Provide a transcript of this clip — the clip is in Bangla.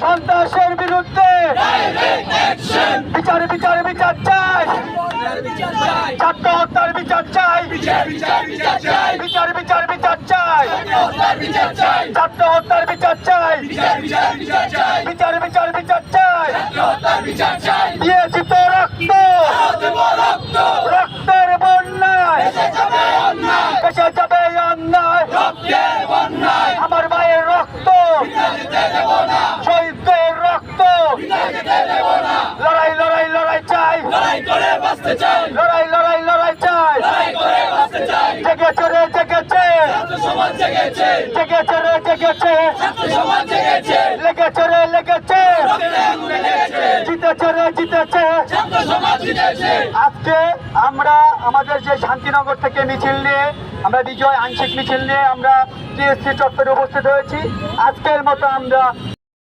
সন্ত্রাসের বিরুদ্ধে বিচার বিচার বিচার চাই, ছাত্র হত্যার বিচার চাই, বিচার বিচার বিচার চাই, ছাত্র হত্যার বিচার চাই, বিচার বিচার বিচার চাই। দিয়েছি তো রক্ত, রক্তের বন্যায় দেশে যাবে অন্যায়, আমার ভাইয়ের রক্ত, শহীদদের রক্ত, লড়াই লড়াই লড়াই চাই, লড়াই লড়াই লড়াই চাই। জেগেছে রে জেগেছে, জেগেছে রে জেগেছে, লেগেছে রে লেগেছে, জিতেছে রে জিতেছে। আজকে আমরা আমাদের যে শান্তিনগর থেকে মিছিল নিয়ে আমরা বিজয় আংশিক মিছিল নিয়ে আমরা টিএসসি চত্বরে উপস্থিত হয়েছি। আজকের মতো আমরা